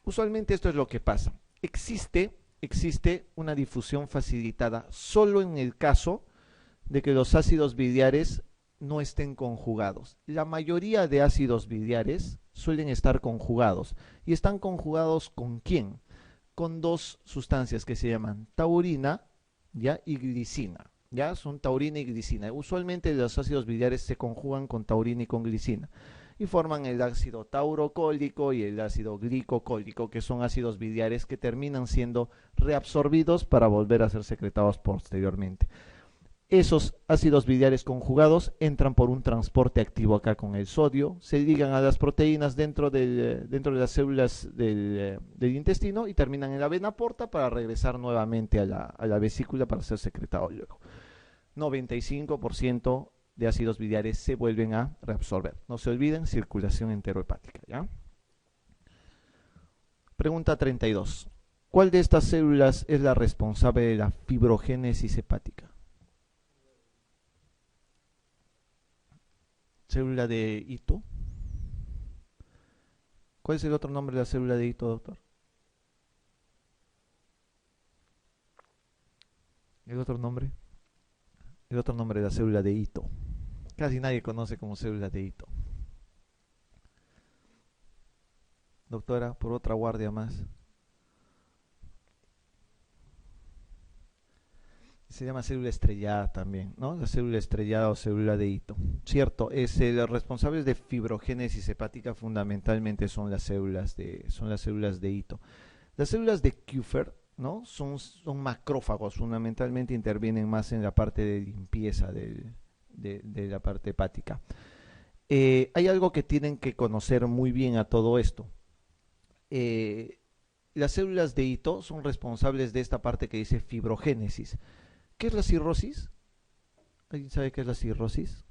Usualmente esto es lo que pasa. Existe una difusión facilitada solo en el caso de que los ácidos biliares no estén conjugados. La mayoría de ácidos biliares suelen estar conjugados. ¿Y están conjugados con quién? Con dos sustancias que se llaman taurina, ¿ya? Y glicina. ¿Ya? Son taurina y glicina. Usualmente los ácidos biliares se conjugan con taurina y con glicina y forman el ácido taurocólico y el ácido glicocólico, que son ácidos biliares que terminan siendo reabsorbidos para volver a ser secretados posteriormente. Esos ácidos biliares conjugados entran por un transporte activo acá con el sodio, se ligan a las proteínas dentro de las células del intestino y terminan en la vena porta para regresar nuevamente a la vesícula para ser secretado luego. 95% de ácidos biliares se vuelven a reabsorber. No se olviden, circulación enterohepática, ¿ya? Pregunta 32. ¿Cuál de estas células es la responsable de la fibrogénesis hepática? Célula de Ito. ¿Cuál es el otro nombre de la célula de Ito, doctor? ¿El otro nombre? El otro nombre de la célula de Ito. Casi nadie conoce como célula de Ito. Doctora, por otra guardia más. Se llama célula estrellada también, ¿no? La célula estrellada o célula de Ito. Cierto, los responsables de fibrogénesis hepática fundamentalmente son las células de Ito. Las células de Kupffer, ¿no? Son macrófagos, fundamentalmente intervienen más en la parte de limpieza de la parte hepática. Hay algo que tienen que conocer muy bien a todo esto. Las células de Ito son responsables de esta parte que dice fibrogénesis. ¿Qué es la cirrosis? ¿Alguien sabe qué es la cirrosis?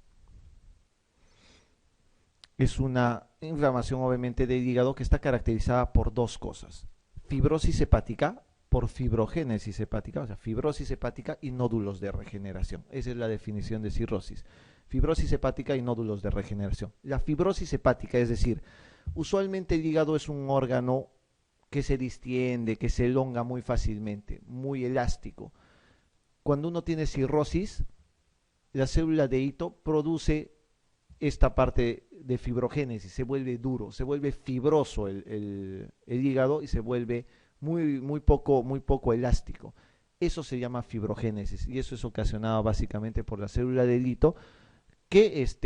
Es una inflamación obviamente del hígado que está caracterizada por dos cosas. Fibrosis hepática por fibrogénesis hepática, o sea, fibrosis hepática y nódulos de regeneración. Esa es la definición de cirrosis. Fibrosis hepática y nódulos de regeneración. La fibrosis hepática, es decir, usualmente el hígado es un órgano que se distiende, que se elonga muy fácilmente, muy elástico. Cuando uno tiene cirrosis, la célula de Ito produce esta parte de fibrogénesis, se vuelve duro, se vuelve fibroso el hígado y se vuelve muy poco elástico. Eso se llama fibrogénesis y eso es ocasionado básicamente por la célula de Ito que es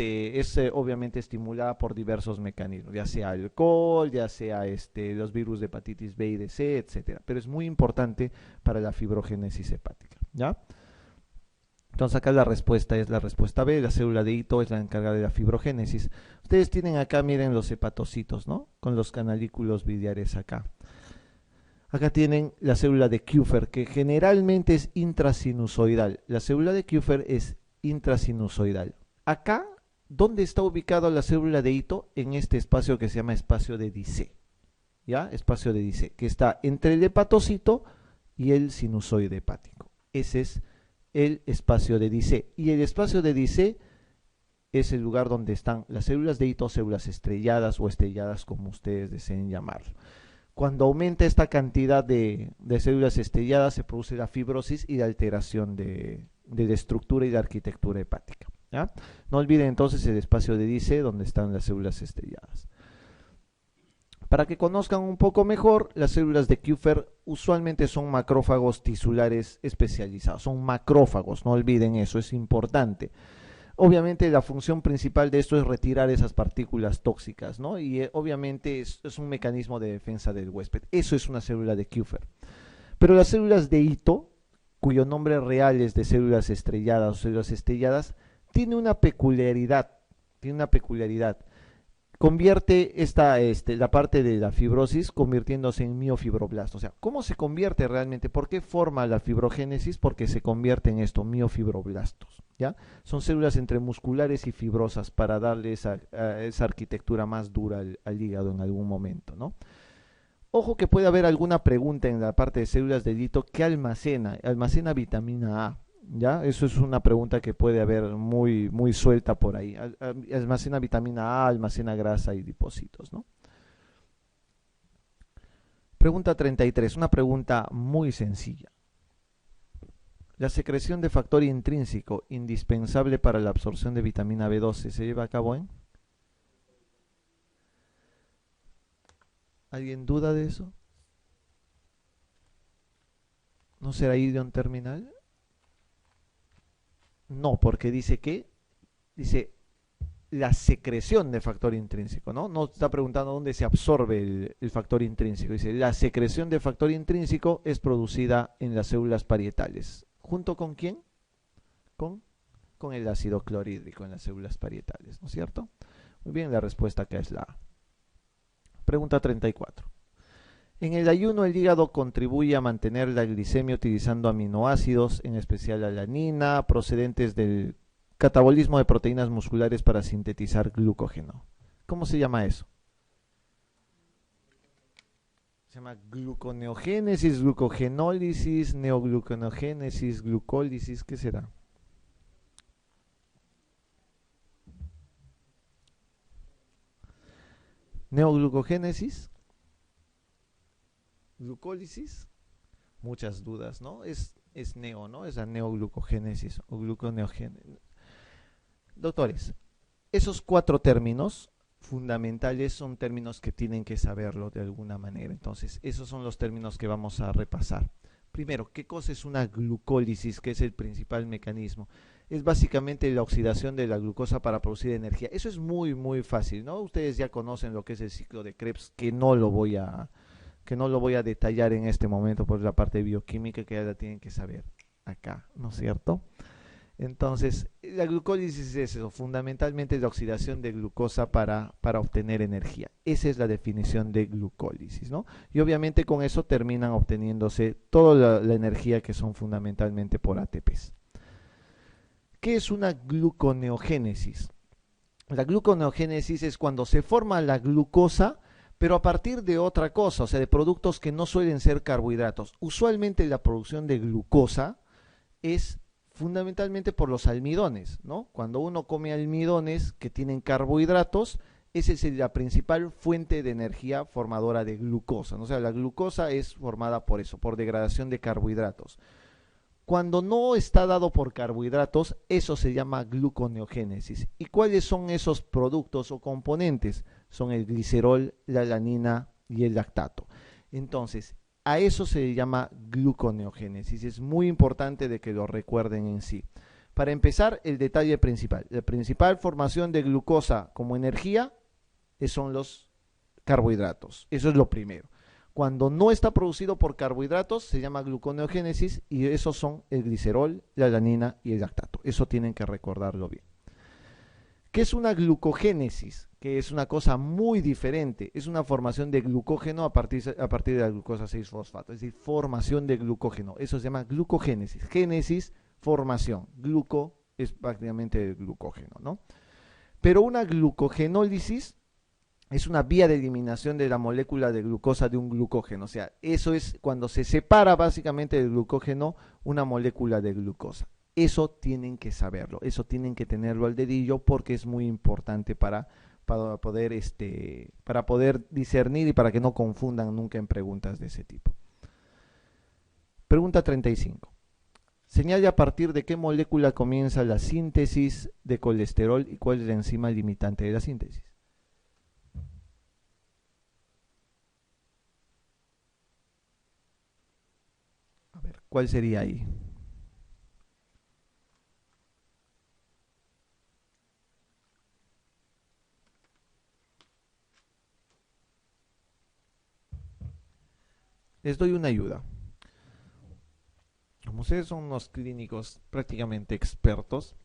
obviamente estimulada por diversos mecanismos, ya sea alcohol, ya sea los virus de hepatitis B y de C, etcétera. Pero es muy importante para la fibrogénesis hepática, ¿ya? Entonces acá la respuesta es la respuesta B, la célula de Ito es la encargada de la fibrogénesis. Ustedes tienen acá, miren los hepatocitos, ¿no? Con los canalículos biliares acá. Acá tienen la célula de Kupffer, que generalmente es intrasinusoidal. La célula de Kupffer es intrasinusoidal. Acá, ¿dónde está ubicada la célula de Ito? En este espacio que se llama espacio de Dice, ¿ya? Espacio de Dice, que está entre el hepatocito y el sinusoide hepático. Ese es el espacio de Dice. Y el espacio de Dice es el lugar donde están las células de Ito, células estrelladas o estrelladas como ustedes deseen llamarlo. Cuando aumenta esta cantidad de células estrelladas se produce la fibrosis y la alteración de la estructura y la arquitectura hepática, ¿ya? No olviden entonces el espacio de Dice donde están las células estrelladas. Para que conozcan un poco mejor, las células de Kupffer usualmente son macrófagos tisulares especializados, son macrófagos, no olviden eso, es importante. Obviamente la función principal de esto es retirar esas partículas tóxicas, ¿no? Y obviamente es un mecanismo de defensa del huésped. Eso es una célula de Kupffer. Pero las células de Ito, cuyo nombre real es de células estrelladas o células estrelladas, tiene una peculiaridad. Convierte la parte de la fibrosis convirtiéndose en miofibroblasto. O sea, ¿cómo se convierte realmente? ¿Por qué forma la fibrogénesis? Porque se convierte en esto, miofibroblastos, ¿ya? Son células entre musculares y fibrosas para darle esa arquitectura más dura al hígado en algún momento, ¿no? Ojo que puede haber alguna pregunta en la parte de células de Ito que almacena. Almacena vitamina A. ¿Ya? Eso es una pregunta que puede haber muy suelta por ahí. Almacena vitamina A, almacena grasa y lipocitos, ¿no? Pregunta 33, una pregunta muy sencilla. La secreción de factor intrínseco indispensable para la absorción de vitamina B12 se lleva a cabo en... ¿Alguien duda de eso? ¿No será idión terminal? No, porque dice que, dice la secreción de factor intrínseco, ¿no? No está preguntando dónde se absorbe el factor intrínseco. Dice, la secreción de factor intrínseco es producida en las células parietales. ¿Junto con quién? Con el ácido clorhídrico en las células parietales, ¿no es cierto? Muy bien, la respuesta acá es la A. Pregunta 34. En el ayuno el hígado contribuye a mantener la glicemia utilizando aminoácidos, en especial alanina, procedentes del catabolismo de proteínas musculares para sintetizar glucógeno. ¿Cómo se llama eso? Se llama gluconeogénesis, glucogenólisis, neogluconeogénesis, glucólisis, ¿qué será? Neoglucogénesis, glucólisis, muchas dudas, ¿no? Es neo, ¿no? Es la neoglucogénesis o gluconeogénesis. Doctores, esos cuatro términos fundamentales son términos que tienen que saberlo de alguna manera. Entonces, esos son los términos que vamos a repasar. Primero, ¿qué cosa es una glucólisis? Que es el principal mecanismo. Es básicamente la oxidación de la glucosa para producir energía. Eso es muy, muy fácil, ¿no? Ustedes ya conocen lo que es el ciclo de Krebs, que no lo voy a detallar en este momento por la parte bioquímica que ya la tienen que saber acá, ¿no es cierto? Entonces, la glucólisis es eso, fundamentalmente la oxidación de glucosa para obtener energía. Esa es la definición de glucólisis, ¿no? Y obviamente con eso terminan obteniéndose toda la energía que son fundamentalmente por ATPs. ¿Qué es una gluconeogénesis? La gluconeogénesis es cuando se forma la glucosa, pero a partir de otra cosa, o sea, de productos que no suelen ser carbohidratos. Usualmente la producción de glucosa es fundamentalmente por los almidones, ¿no? Cuando uno come almidones que tienen carbohidratos, esa es la principal fuente de energía formadora de glucosa, ¿no? O sea, la glucosa es formada por eso, por degradación de carbohidratos. Cuando no está dado por carbohidratos, eso se llama gluconeogénesis. ¿Y cuáles son esos productos o componentes? Son el glicerol, la alanina y el lactato. Entonces, a eso se llama gluconeogénesis. Es muy importante de que lo recuerden en sí. Para empezar, el detalle principal. La principal formación de glucosa como energía son los carbohidratos. Eso es lo primero. Cuando no está producido por carbohidratos, se llama gluconeogénesis y esos son el glicerol, la alanina y el lactato. Eso tienen que recordarlo bien. ¿Qué es una glucogénesis? Que es una cosa muy diferente. Es una formación de glucógeno a partir de la glucosa 6-fosfato. Es decir, formación de glucógeno. Eso se llama glucogénesis. Génesis, formación. Gluco es prácticamente el glucógeno, ¿no? Pero una glucogenólisis es una vía de eliminación de la molécula de glucosa de un glucógeno. O sea, eso es cuando se separa básicamente del glucógeno una molécula de glucosa. Eso tienen que saberlo, eso tienen que tenerlo al dedillo porque es muy importante para poder discernir y para que no confundan nunca en preguntas de ese tipo. Pregunta 35. Señale a partir de qué molécula comienza la síntesis de colesterol y cuál es la enzima limitante de la síntesis. A ver, ¿cuál sería ahí? Les doy una ayuda. Como ustedes son unos clínicos prácticamente expertos,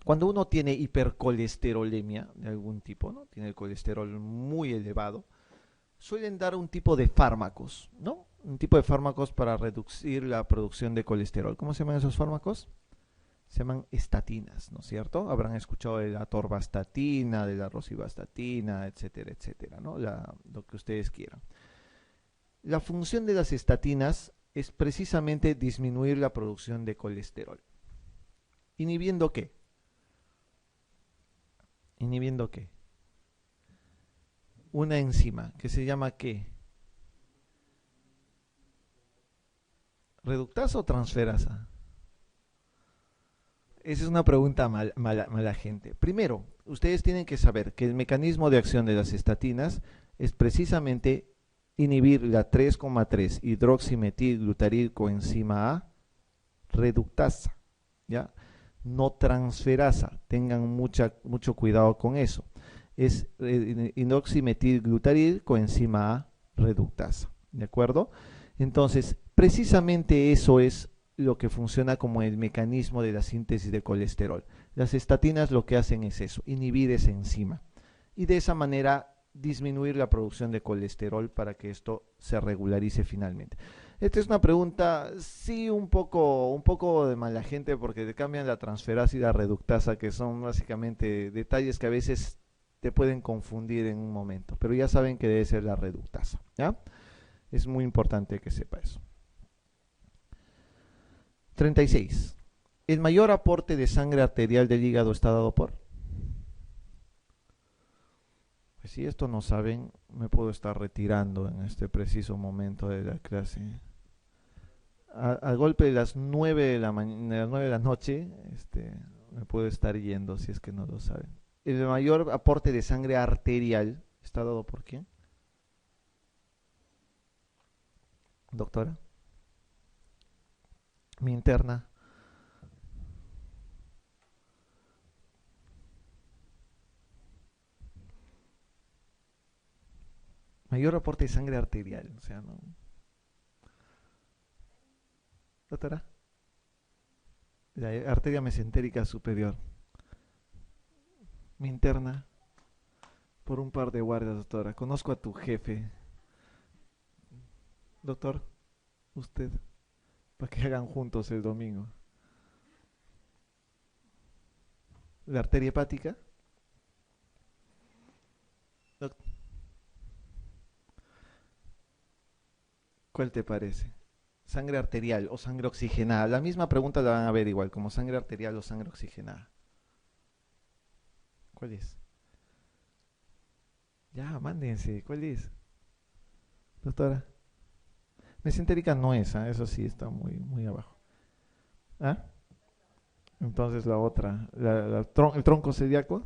cuando uno tiene hipercolesterolemia de algún tipo, ¿no? Tiene el colesterol muy elevado, suelen dar un tipo de fármacos, ¿no? Un tipo de fármacos para reducir la producción de colesterol. ¿Cómo se llaman esos fármacos? Se llaman estatinas, ¿no es cierto? Habrán escuchado de la atorvastatina, de la rosuvastatina, etcétera, etcétera, ¿no? Lo que ustedes quieran. La función de las estatinas es precisamente disminuir la producción de colesterol. ¿Inhibiendo qué? ¿Inhibiendo qué? Una enzima que se llama ¿qué? ¿Reductasa o transferasa? Esa es una pregunta mala gente. Primero, ustedes tienen que saber que el mecanismo de acción de las estatinas es precisamente inhibir la 3,3 hidroximetilglutaril coenzima A reductasa, ¿ya? No transferasa, tengan mucho cuidado con eso. Es hidroximetilglutaril coenzima A reductasa, ¿de acuerdo? Entonces, precisamente eso es lo que funciona como el mecanismo de la síntesis de colesterol. Las estatinas lo que hacen es eso, inhibir esa enzima y de esa manera disminuir la producción de colesterol para que esto se regularice finalmente. Esta es una pregunta, sí, un poco de mala gente porque te cambian la transferasa y la reductasa, que son básicamente detalles que a veces te pueden confundir en un momento, pero ya saben que debe ser la reductasa, ¿ya? Es muy importante que sepa eso. 36. El mayor aporte de sangre arterial del hígado está dado por. Pues si esto no saben, me puedo estar retirando en este preciso momento de la clase. Al golpe de las 9 de la noche, me puedo estar yendo si es que no lo saben. El mayor aporte de sangre arterial está dado por quién, doctora. Mi interna. Mayor aporte de sangre arterial, o sea, ¿no? Doctora. La arteria mesentérica superior. Mi interna. Por un par de guardias, doctora. Conozco a tu jefe. Doctor, usted. Para que hagan juntos el domingo. La arteria hepática. ¿Cuál te parece? Sangre arterial o sangre oxigenada. La misma pregunta la van a ver igual, como sangre arterial o sangre oxigenada. ¿Cuál es? Ya, mándense. ¿Cuál es? Doctora. Mesentérica no es, ¿eh? Eso sí está muy abajo. ¿Ah? Entonces la otra, el tronco celíaco,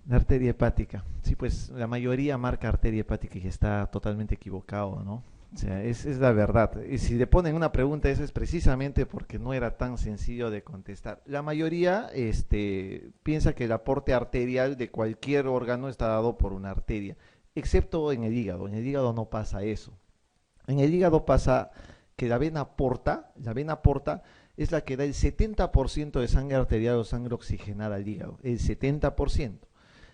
la arteria hepática. Sí, pues la mayoría marca arteria hepática y está totalmente equivocado, ¿no? O sea, es la verdad. Y si le ponen una pregunta, eso es precisamente porque no era tan sencillo de contestar. La mayoría piensa que el aporte arterial de cualquier órgano está dado por una arteria, excepto en el hígado. En el hígado no pasa eso. En el hígado pasa que la vena porta es la que da el 70% de sangre arterial o sangre oxigenada al hígado, el 70%.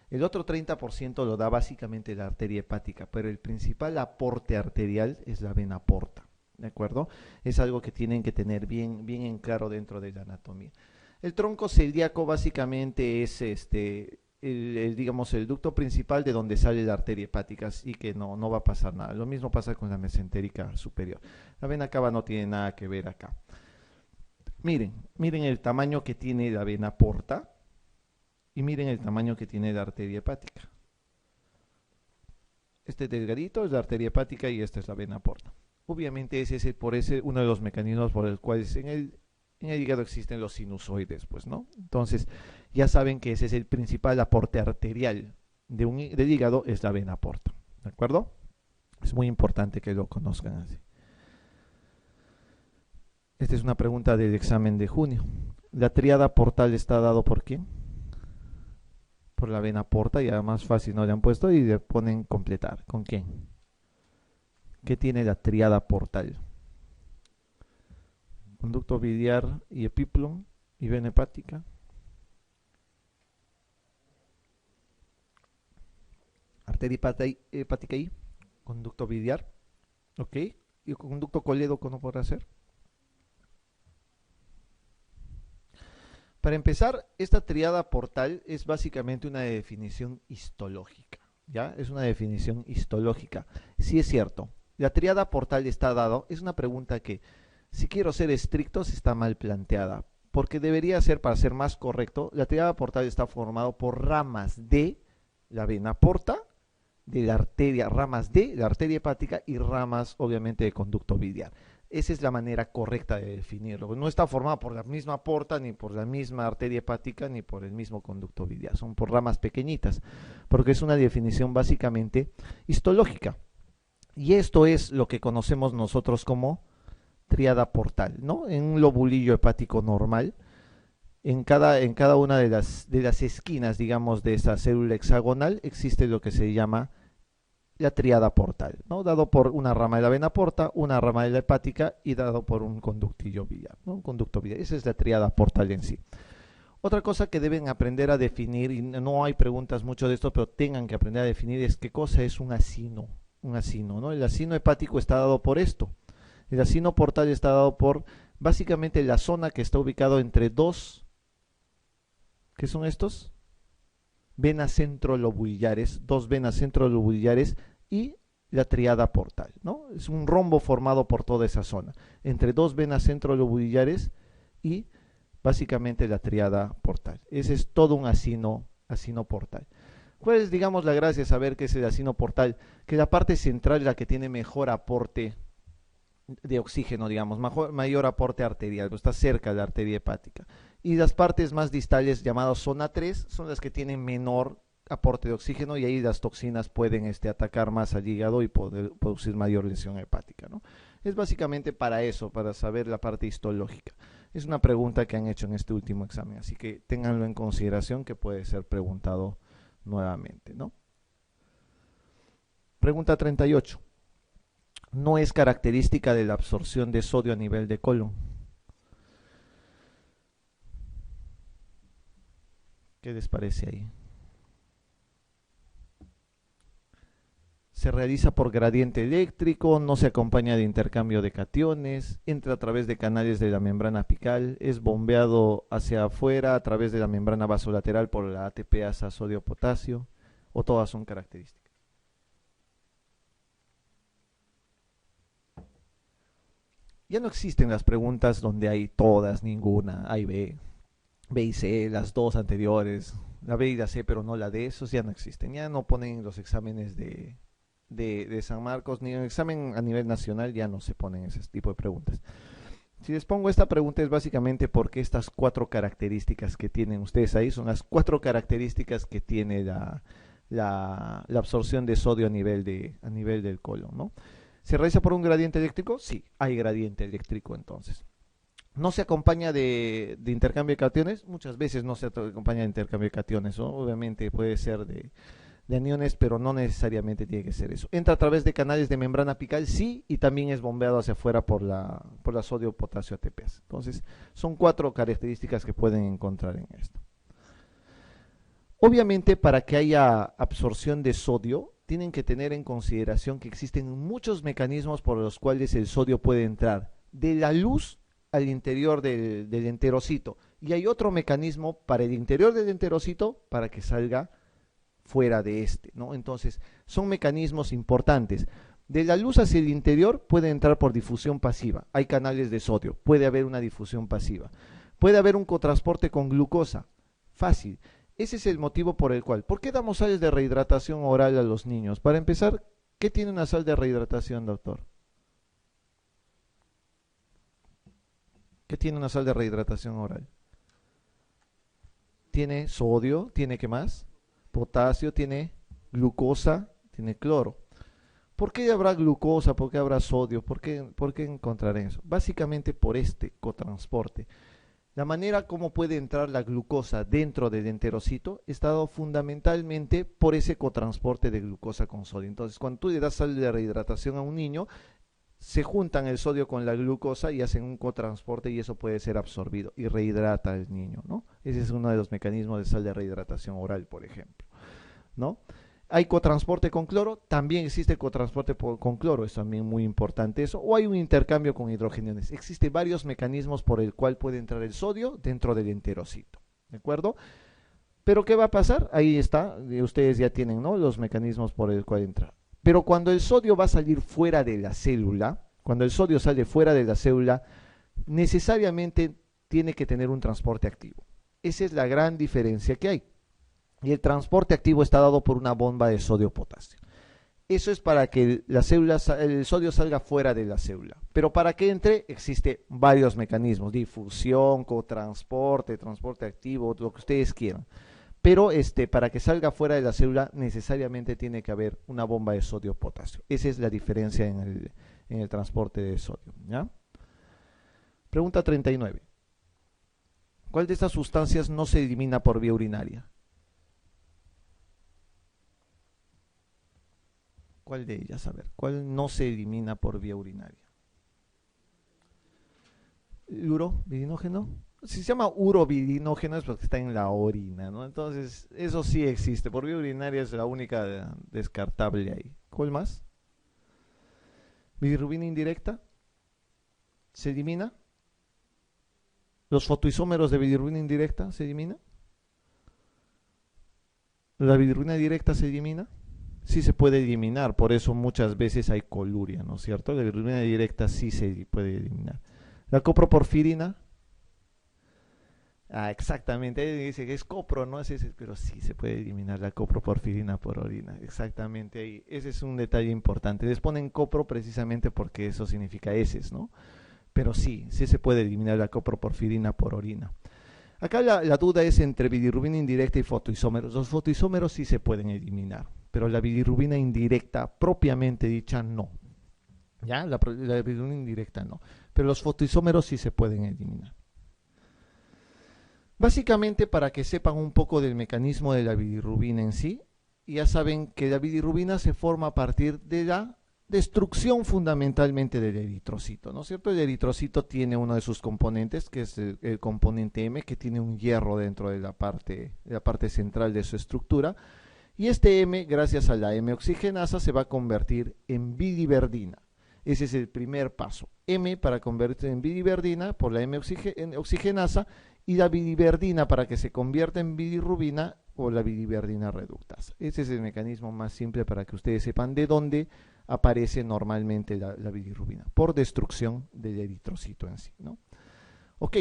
El otro 30% lo da básicamente la arteria hepática, pero el principal aporte arterial es la vena porta, ¿de acuerdo? Es algo que tienen que tener bien en claro dentro de la anatomía. El tronco celíaco básicamente es digamos, el ducto principal de donde sale la arteria hepática, así que no va a pasar nada. Lo mismo pasa con la mesentérica superior. La vena cava no tiene nada que ver acá. Miren el tamaño que tiene la vena porta y miren el tamaño que tiene la arteria hepática. Este delgadito es la arteria hepática y esta es la vena porta. Obviamente ese es uno de los mecanismos por el cual en el hígado existen los sinusoides, pues, ¿no? Entonces, ya saben que ese es el principal aporte arterial del hígado, es la vena porta, ¿de acuerdo? Es muy importante que lo conozcan así. Esta es una pregunta del examen de junio. ¿La tríada portal está dado por quién? Por la vena porta, y además fácil, ¿no? Le han puesto y le ponen completar. ¿Con quién? ¿Qué tiene la tríada portal? Conducto biliar y epíplon y vena hepática. Arteria hepática y conducto biliar. ¿Ok? ¿Y el conducto colédoco no podrá ser? Para empezar, esta tríada portal es básicamente una definición histológica, ¿ya? Es una definición histológica. Sí es cierto, la tríada portal está dado, es una pregunta que, si quiero ser estrictos, está mal planteada, porque debería ser, para ser más correcto, la tríada portal está formada por ramas de la vena porta de la arteria, ramas de la arteria hepática y ramas obviamente de conducto biliar. Esa es la manera correcta de definirlo. No está formada por la misma porta, ni por la misma arteria hepática, ni por el mismo conducto biliar. Son por ramas pequeñitas, porque es una definición básicamente histológica. Y esto es lo que conocemos nosotros como tríada portal, ¿no? En un lobulillo hepático normal, en cada una de las esquinas, digamos, de esa célula hexagonal, existe lo que se llama la tríada portal, ¿no? Dado por una rama de la vena porta, una rama de la hepática y dado por un conductillo biliar, ¿no? Un conducto biliar. Esa es la tríada portal en sí. Otra cosa que deben aprender a definir, y no hay preguntas mucho de esto, pero tengan que aprender a definir, es qué cosa es un acino. Un acino, ¿no? El acino hepático está dado por esto. El acino portal está dado por básicamente la zona que está ubicado entre dos, ¿qué son estos? Venas centrolobuliares, dos venas centrolobuliares y la tríada portal, ¿no? Es un rombo formado por toda esa zona, entre dos venas centrolobuliares y básicamente la tríada portal. Ese es todo un acino portal. ¿Cuál es, digamos, la gracia de saber qué es el acino portal? Que la parte central es la que tiene mejor aporte de oxígeno, digamos, mayor aporte arterial, pues está cerca de la arteria hepática. Y las partes más distales, llamadas zona 3, son las que tienen menor aporte de oxígeno y ahí las toxinas pueden atacar más al hígado y poder producir mayor lesión hepática, ¿no? Es básicamente para eso, para saber la parte histológica. Es una pregunta que han hecho en este último examen, así que ténganlo en consideración que puede ser preguntado nuevamente, ¿no? Pregunta 38. No es característica de la absorción de sodio a nivel de colon. ¿Qué les parece ahí? Se realiza por gradiente eléctrico, no se acompaña de intercambio de cationes, entra a través de canales de la membrana apical, es bombeado hacia afuera a través de la membrana vasolateral por la ATPasa sodio-potasio, o todas son características. Ya no existen las preguntas donde hay todas, ninguna, A y B, B y C, las dos anteriores, la B y la C, pero no la D, esos ya no existen. Ya no ponen los exámenes de San Marcos, ni en el examen a nivel nacional ya no se ponen ese tipo de preguntas. Si les pongo esta pregunta es básicamente porque estas cuatro características que tienen ustedes ahí son las cuatro características que tiene la absorción de sodio a nivel del colon, ¿no? ¿Se realiza por un gradiente eléctrico? Sí, hay gradiente eléctrico entonces. ¿No se acompaña de intercambio de cationes? Muchas veces no se acompaña de intercambio de cationes, ¿no? Obviamente puede ser de aniones, pero no necesariamente tiene que ser eso. ¿Entra a través de canales de membrana apical? Sí, y también es bombeado hacia afuera por la sodio-potasio ATPasa. Entonces, son cuatro características que pueden encontrar en esto. Obviamente, para que haya absorción de sodio, tienen que tener en consideración que existen muchos mecanismos por los cuales el sodio puede entrar de la luz al interior del enterocito. Y hay otro mecanismo para el interior del enterocito para que salga fuera de ¿no? Entonces, son mecanismos importantes. De la luz hacia el interior puede entrar por difusión pasiva. Hay canales de sodio, puede haber una difusión pasiva. Puede haber un cotransporte con glucosa. Fácil. Ese es el motivo por el cual. ¿Por qué damos sales de rehidratación oral a los niños? Para empezar, ¿qué tiene una sal de rehidratación, doctor? ¿Qué tiene una sal de rehidratación oral? Tiene sodio, ¿tiene qué más? Potasio, tiene glucosa, tiene cloro. ¿Por qué habrá glucosa? ¿Por qué habrá sodio? ¿Por qué encontrar eso? Básicamente por este cotransporte. La manera como puede entrar la glucosa dentro del enterocito está dado fundamentalmente por ese cotransporte de glucosa con sodio. Entonces, cuando tú le das sal de rehidratación a un niño, se juntan el sodio con la glucosa y hacen un cotransporte y eso puede ser absorbido y rehidrata al niño, ¿no? Ese es uno de los mecanismos de sal de rehidratación oral, por ejemplo, ¿no? Hay cotransporte con cloro, también existe cotransporte con cloro, es también muy importante eso, o hay un intercambio con hidrogeniones. Existen varios mecanismos por el cual puede entrar el sodio dentro del enterocito, ¿de acuerdo? Pero ¿qué va a pasar? Ahí está, ustedes ya tienen, ¿no?, los mecanismos por el cual entra. Pero cuando el sodio va a salir fuera de la célula, cuando el sodio sale fuera de la célula, necesariamente tiene que tener un transporte activo. Esa es la gran diferencia que hay. Y el transporte activo está dado por una bomba de sodio-potasio. Eso es para que la célula, el sodio salga fuera de la célula. Pero para que entre, existe varios mecanismos: difusión, cotransporte, transporte activo, lo que ustedes quieran. Pero para que salga fuera de la célula, necesariamente tiene que haber una bomba de sodio-potasio. Esa es la diferencia en el transporte de sodio, ¿ya? Pregunta 39. ¿Cuál de estas sustancias no se elimina por vía urinaria? ¿Cuál de ellas? A ver, ¿cuál no se elimina por vía urinaria? ¿Urobilinógeno? Si se llama urobilinógeno es porque está en la orina, ¿no? Entonces, eso sí existe. Por vía urinaria es la única descartable ahí. ¿Cuál más? ¿Bilirrubina indirecta? ¿Se elimina? ¿Los fotoisómeros de bilirrubina indirecta se elimina? ¿La bilirrubina directa se elimina? Sí se puede eliminar, por eso muchas veces hay coluria, ¿no es cierto? La bilirrubina directa sí se puede eliminar. La coproporfirina, exactamente, dice que es copro, ¿no? Pero sí se puede eliminar la coproporfirina por orina, exactamente ahí. Ese es un detalle importante. Les ponen copro precisamente porque eso significa heces, ¿no? Pero sí, sí se puede eliminar la coproporfirina por orina. Acá la duda es entre bilirrubina indirecta y fotoisómeros. Los fotoisómeros sí se pueden eliminar, pero la bilirrubina indirecta propiamente dicha no. ¿Ya? La bilirrubina indirecta no, pero los fotoisómeros sí se pueden eliminar. Básicamente, para que sepan un poco del mecanismo de la bilirrubina en sí, ya saben que la bilirrubina se forma a partir de la destrucción fundamentalmente del eritrocito, ¿no es cierto? El eritrocito tiene uno de sus componentes, que es el componente M, que tiene un hierro dentro de la parte central de su estructura, y este M, gracias a la M-oxigenasa, se va a convertir en biliverdina. Ese es el primer paso. M para convertirse en biliverdina por la M-oxigenasa, y la biliverdina para que se convierta en bilirrubina o la biliverdina reductasa. Ese es el mecanismo más simple para que ustedes sepan de dónde aparece normalmente la bilirrubina, por destrucción del eritrocito en sí, ¿no? Ok,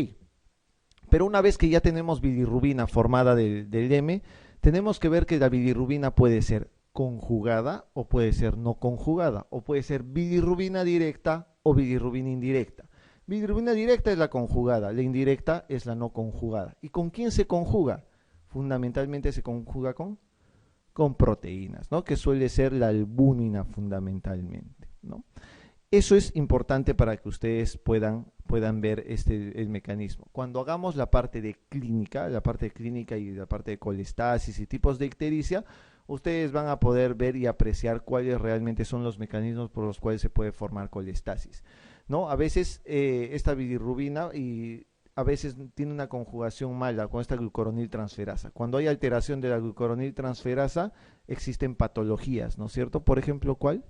pero una vez que ya tenemos bilirrubina formada del M, tenemos que ver que la bilirrubina puede ser conjugada o puede ser no conjugada, o puede ser bilirrubina directa o bilirrubina indirecta. Bilirrubina directa es la conjugada, la indirecta es la no conjugada. ¿Y con quién se conjuga? Fundamentalmente se conjuga con proteínas, ¿no? Que suele ser la albúmina fundamentalmente, ¿no? Eso es importante para que ustedes puedan ver el mecanismo. Cuando hagamos la parte clínica y la parte de colestasis y tipos de ictericia, ustedes van a poder ver y apreciar cuáles realmente son los mecanismos por los cuales se puede formar colestasis, ¿no? A veces esta bilirrubina a veces tiene una conjugación mala con esta glucuroniltransferasa. Cuando hay alteración de la glucuroniltransferasa, existen patologías, ¿no es cierto? Por ejemplo, ¿cuál?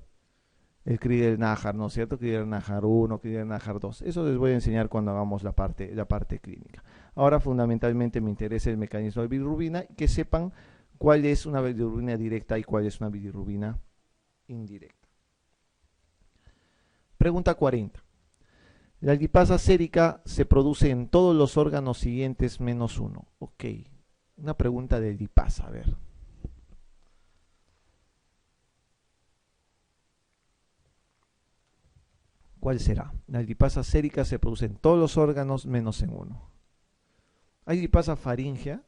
El Crigler-Najjar, ¿no es cierto? Crigler-Najjar 1, Crigler-Najjar 2. Eso les voy a enseñar cuando hagamos la parte clínica. Ahora fundamentalmente me interesa el mecanismo de bilirrubina, que sepan cuál es una bilirrubina directa y cuál es una bilirrubina indirecta. Pregunta 40. La lipasa sérica se produce en todos los órganos siguientes menos uno. Ok, una pregunta de lipasa, a ver. ¿Cuál será? La lipasa sérica se produce en todos los órganos menos en uno. ¿Hay lipasa faríngea?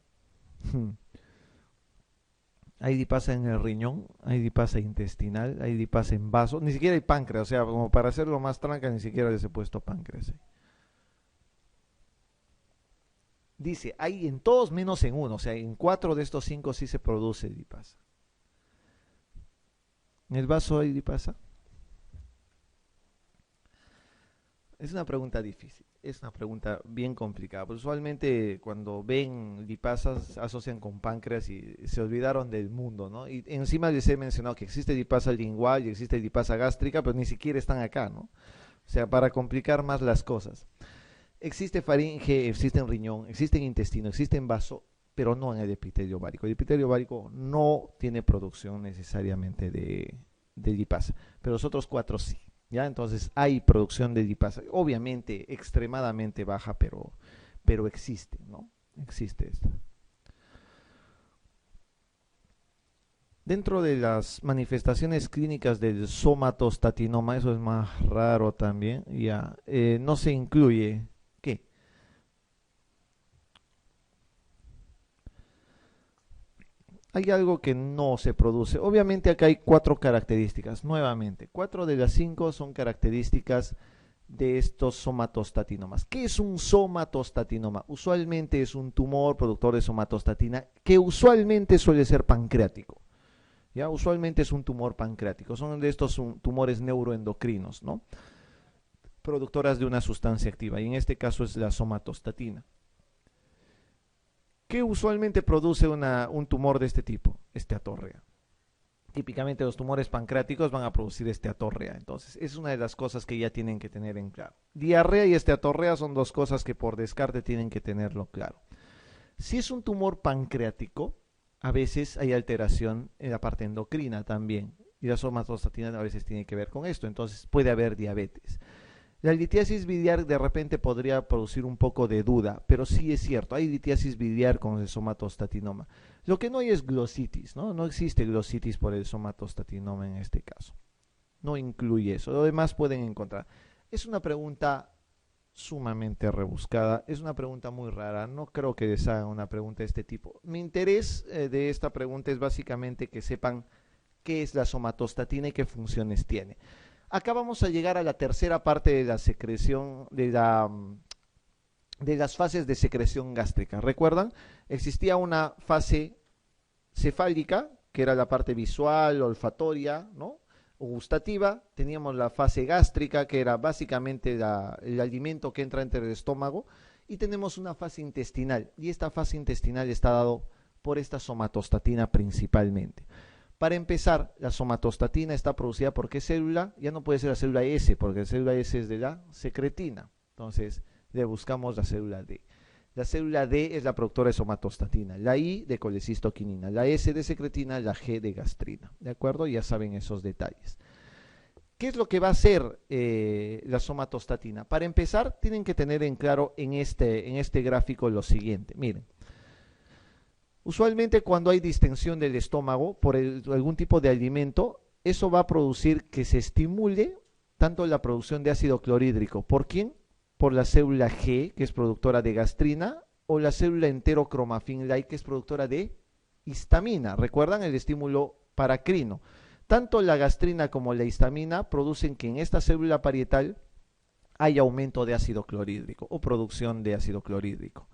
Hay lipasa en el riñón, hay lipasa intestinal, hay lipasa en vaso, ni siquiera hay páncreas, o sea, como para hacerlo más tranca, ni siquiera les he puesto páncreas. Dice, hay en todos menos en uno, o sea, en 4 de estos 5 sí se produce lipasa. ¿En el vaso hay lipasa? Es una pregunta difícil, es una pregunta bien complicada. Pues usualmente cuando ven lipasas asocian con páncreas y se olvidaron del mundo, ¿no? Y encima les he mencionado que existe lipasa lingual y existe lipasa gástrica, pero ni siquiera están acá, ¿no? O sea, para complicar más las cosas. Existe faringe, existe en riñón, existe en intestino, existe en vaso, pero no en el epitelio ovárico. El epitelio ovárico no tiene producción necesariamente de lipasa, pero los otros 4 sí. ¿Ya? Entonces hay producción de lipasa, obviamente extremadamente baja, pero existe, ¿no? Existe esta. Dentro de las manifestaciones clínicas del somatostatinoma, eso es más raro también, ya, no se incluye, ¿qué? Hay algo que no se produce. Obviamente acá hay 4 características, nuevamente. 4 de las 5 son características de estos somatostatinomas. ¿Qué es un somatostatinoma? Usualmente es un tumor productor de somatostatina que usualmente suele ser pancreático. ¿Ya? Usualmente es un tumor pancreático. Son de estos tumores neuroendocrinos, ¿no? Productoras de una sustancia activa. Y en este caso es la somatostatina. ¿Qué usualmente produce un tumor de este tipo? Esteatorrea. Típicamente los tumores pancreáticos van a producir esteatorrea. Entonces, es una de las cosas que ya tienen que tener en claro. Diarrea y esteatorrea son 2 cosas que por descarte tienen que tenerlo claro. Si es un tumor pancreático, a veces hay alteración en la parte endocrina también. Y la somatostatina a veces tiene que ver con esto. Entonces, puede haber diabetes. La litiasis biliar de repente podría producir un poco de duda, pero sí es cierto, hay litiasis biliar con el somatostatinoma. Lo que no hay es glositis, ¿no? No existe glositis por el somatostatinoma en este caso. No incluye eso, lo demás pueden encontrar. Es una pregunta sumamente rebuscada, es una pregunta muy rara, no creo que les hagan una pregunta de este tipo. Mi interés de esta pregunta es básicamente que sepan qué es la somatostatina y qué funciones tiene. Acá vamos a llegar a la tercera parte de la secreción, de las fases de secreción gástrica. ¿Recuerdan? Existía una fase cefálica, que era la parte visual, olfatoria, ¿no? O gustativa. Teníamos la fase gástrica, que era básicamente el alimento que entra entre el estómago. Y tenemos una fase intestinal. Y esta fase intestinal está dado por esta somatostatina principalmente. Para empezar, la somatostatina está producida por qué célula, ya no puede ser la célula S, porque la célula S es de la secretina. Entonces, le buscamos la célula D. La célula D es la productora de somatostatina, la I de colecistoquinina, la S de secretina, la G de gastrina. ¿De acuerdo? Ya saben esos detalles. ¿Qué es lo que va a hacer la somatostatina? Para empezar, tienen que tener en claro en este gráfico lo siguiente. Miren. Usualmente cuando hay distensión del estómago por algún tipo de alimento, eso va a producir que se estimule tanto la producción de ácido clorhídrico. ¿Por quién? Por la célula G, que es productora de gastrina, o la célula enterocromafin-like, que es productora de histamina. ¿Recuerdan el estímulo paracrino? Tanto la gastrina como la histamina producen que en esta célula parietal hay aumento de ácido clorhídrico o producción de ácido clorhídrico.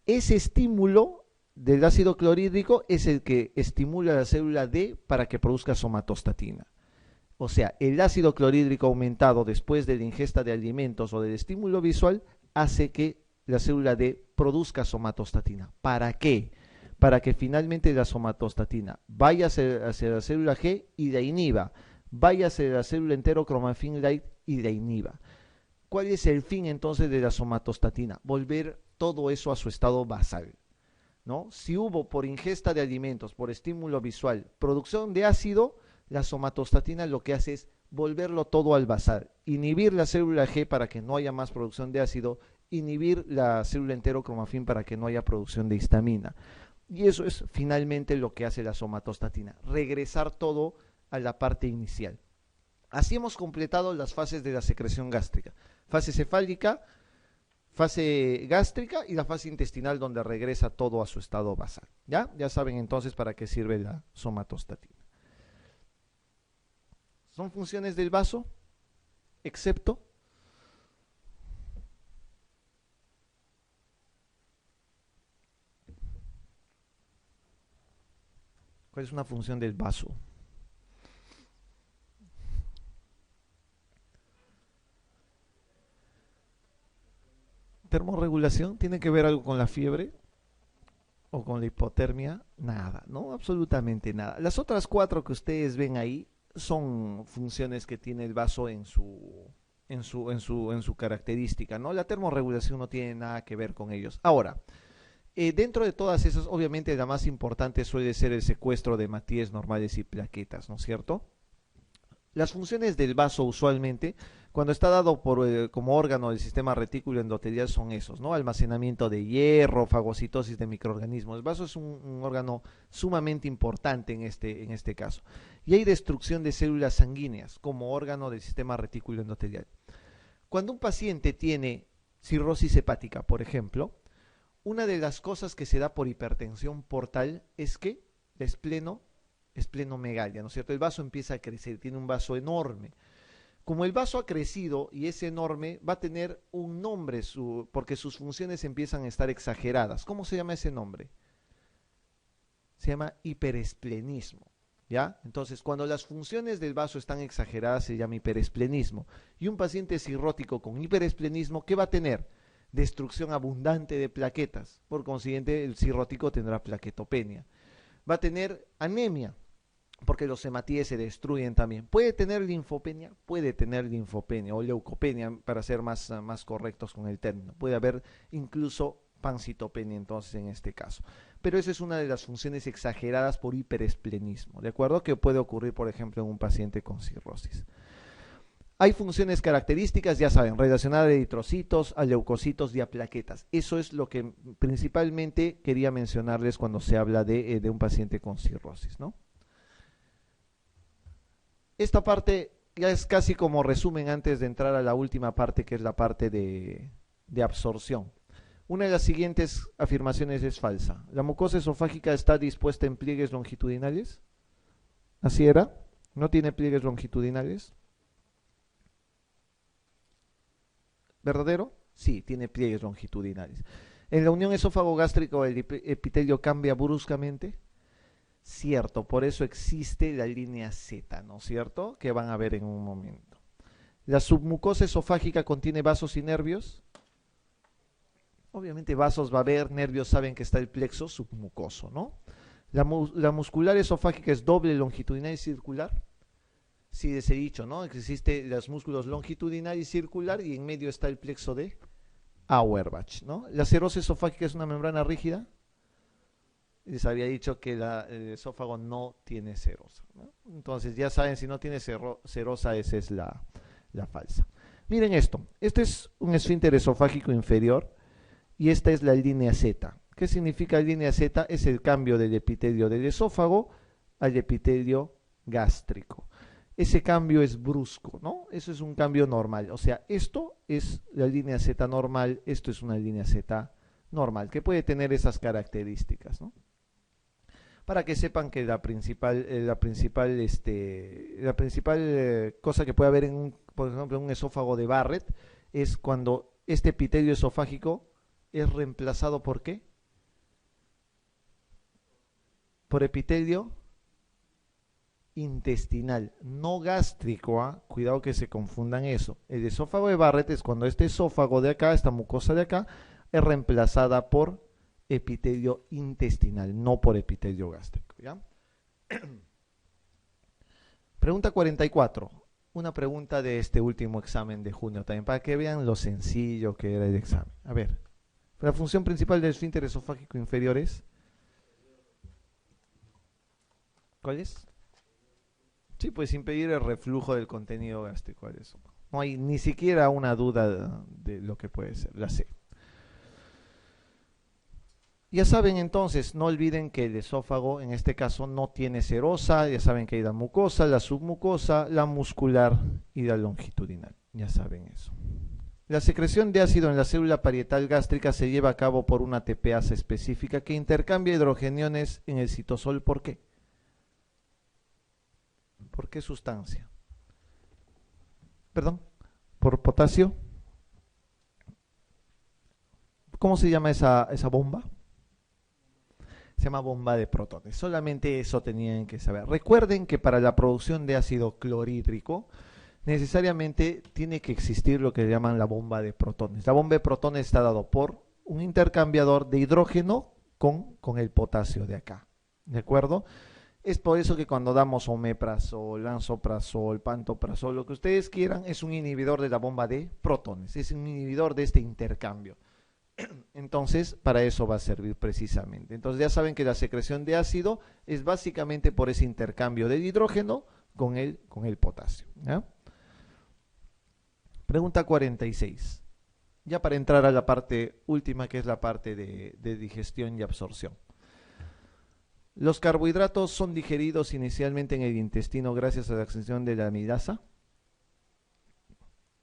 Ese estímulo del ácido clorhídrico es el que estimula la célula D para que produzca somatostatina. O sea, el ácido clorhídrico aumentado después de la ingesta de alimentos o del estímulo visual hace que la célula D produzca somatostatina. ¿Para qué? Para que finalmente la somatostatina vaya hacia la célula G y la inhiba, vaya hacia la célula enterocromafin-like y la inhiba. ¿Cuál es el fin entonces de la somatostatina? Volver todo eso a su estado basal. ¿No? Si hubo por ingesta de alimentos, por estímulo visual, producción de ácido, la somatostatina lo que hace es volverlo todo al basal, inhibir la célula G para que no haya más producción de ácido, inhibir la célula enterocromafin para que no haya producción de histamina. Y eso es finalmente lo que hace la somatostatina, regresar todo a la parte inicial. Así hemos completado las fases de la secreción gástrica. Fase cefálica, fase gástrica y la fase intestinal donde regresa todo a su estado basal. ¿Ya? Ya saben entonces para qué sirve la somatostatina. Son funciones del vaso, excepto ¿cuál es una función del vaso? ¿Termorregulación? ¿Tiene que ver algo con la fiebre? ¿O con la hipotermia? Nada, ¿no? Absolutamente nada. Las otras 4 que ustedes ven ahí son funciones que tiene el vaso en su característica, ¿no? La termorregulación no tiene nada que ver con ellos. Ahora, dentro de todas esas, obviamente la más importante suele ser el secuestro de matíes normales y plaquetas, ¿no es cierto? Las funciones del vaso usualmente, cuando está dado como órgano del sistema retículo endotelial, son esos, ¿no? Almacenamiento de hierro, fagocitosis de microorganismos. El vaso es un órgano sumamente importante en este caso. Y hay destrucción de células sanguíneas como órgano del sistema retículo endotelial. Cuando un paciente tiene cirrosis hepática, por ejemplo, una de las cosas que se da por hipertensión portal es que la esplenomegalia, ¿no es cierto? El vaso empieza a crecer, tiene un vaso enorme. Como el vaso ha crecido y es enorme, va a tener un nombre porque sus funciones empiezan a estar exageradas. ¿Cómo se llama ese nombre? Se llama hiperesplenismo, ¿ya? Entonces, cuando las funciones del vaso están exageradas, se llama hiperesplenismo. Y un paciente cirrótico con hiperesplenismo, ¿qué va a tener? Destrucción abundante de plaquetas. Por consiguiente, el cirrótico tendrá plaquetopenia. Va a tener anemia, porque los hematíes se destruyen también. ¿Puede tener linfopenia? Puede tener linfopenia o leucopenia, para ser más correctos con el término. Puede haber incluso pancitopenia entonces en este caso. Pero esa es una de las funciones exageradas por hiperesplenismo, ¿de acuerdo? Que puede ocurrir, por ejemplo, en un paciente con cirrosis. Hay funciones características, ya saben, relacionadas a eritrocitos, a leucocitos y a plaquetas. Eso es lo que principalmente quería mencionarles cuando se habla de un paciente con cirrosis, ¿no? Esta parte ya es casi como resumen antes de entrar a la última parte, que es la parte de absorción. Una de las siguientes afirmaciones es falsa. ¿La mucosa esofágica está dispuesta en pliegues longitudinales? ¿Así era? ¿No tiene pliegues longitudinales? ¿Verdadero? Sí, tiene pliegues longitudinales. ¿En la unión esófago-gástrico el epitelio cambia bruscamente? Cierto, por eso existe la línea Z, ¿no es cierto? Que van a ver en un momento. ¿La submucosa esofágica contiene vasos y nervios? Obviamente vasos va a haber, nervios saben que está el plexo submucoso, ¿no? ¿La muscular esofágica es doble, longitudinal y circular? Sí, les he dicho, ¿no? Existen los músculos longitudinal y circular y en medio está el plexo de Auerbach, ¿no? ¿La serosa esofágica es una membrana rígida? Les había dicho que el esófago no tiene serosa, ¿no? Entonces ya saben, si no tiene serosa, esa es la falsa. Miren esto, este es un esfínter esofágico inferior y esta es la línea Z. ¿Qué significa línea Z? Es el cambio del epitelio del esófago al epitelio gástrico. Ese cambio es brusco, ¿no? Eso es un cambio normal. O sea, esto es la línea Z normal, esto es una línea Z normal, que puede tener esas características, ¿no? Para que sepan que la principal cosa que puede haber por ejemplo, en un esófago de Barrett es cuando este epitelio esofágico es reemplazado ¿por qué? Por epitelio intestinal, no gástrico, ¿eh? Cuidado que se confundan eso. El esófago de Barrett es cuando este esófago de acá, esta mucosa de acá, es reemplazada por epitelio intestinal, no por epitelio gástrico, ¿ya? Pregunta 44. Una pregunta de este último examen de junio también, para que vean lo sencillo que era el examen. A ver, la función principal del esfínter esofágico inferior es... ¿Cuál es? Sí, pues impedir el reflujo del contenido gástrico al esófago. No hay ni siquiera una duda de lo que puede ser, la C. Ya saben entonces, no olviden que el esófago en este caso no tiene serosa, ya saben que hay la mucosa, la submucosa, la muscular y la longitudinal, ya saben eso. La secreción de ácido en la célula parietal gástrica se lleva a cabo por una tepeasa específica que intercambia hidrogeniones en el citosol. ¿Por qué? ¿Por qué sustancia? Perdón, ¿por potasio? ¿Cómo se llama esa bomba? Se llama bomba de protones. Solamente eso tenían que saber. Recuerden que para la producción de ácido clorhídrico necesariamente tiene que existir lo que llaman la bomba de protones. La bomba de protones está dado por un intercambiador de hidrógeno con el potasio de acá. ¿De acuerdo? Es por eso que cuando damos omeprazol, lansoprazol, pantoprazol, lo que ustedes quieran, es un inhibidor de la bomba de protones. Es un inhibidor de este intercambio. Entonces, para eso va a servir precisamente. Entonces ya saben que la secreción de ácido es básicamente por ese intercambio del hidrógeno con el potasio. ¿Ya? Pregunta 46. Ya para entrar a la parte última, que es la parte de digestión y absorción. Los carbohidratos son digeridos inicialmente en el intestino gracias a la acción de la amilasa.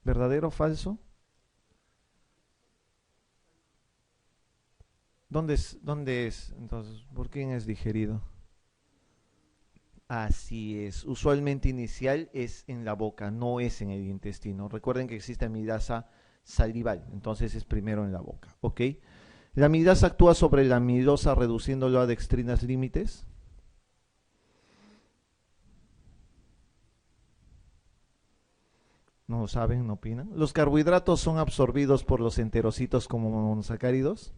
¿Verdadero o falso? ¿Dónde es? Entonces, ¿por quién es digerido? Así es. Usualmente inicial es en la boca, no es en el intestino. Recuerden que existe amilasa salival, entonces es primero en la boca. ¿Ok? La amilasa actúa sobre la amilosa reduciéndolo a dextrinas límites. No lo saben, no opinan. Los carbohidratos son absorbidos por los enterocitos como monosacáridos.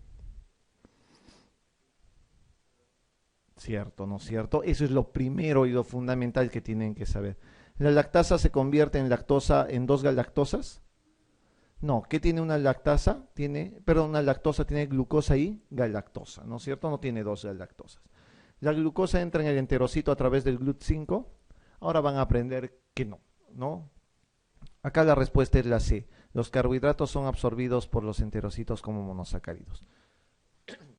Cierto, ¿no es cierto? Eso es lo primero y lo fundamental que tienen que saber. ¿La lactasa se convierte en lactosa en dos galactosas? No, ¿qué tiene una lactasa? Una lactosa tiene glucosa y galactosa, ¿no es cierto? No tiene dos galactosas. La glucosa entra en el enterocito a través del GLUT5. Ahora van a aprender que no, ¿no? Acá la respuesta es la C. Los carbohidratos son absorbidos por los enterocitos como monosacáridos.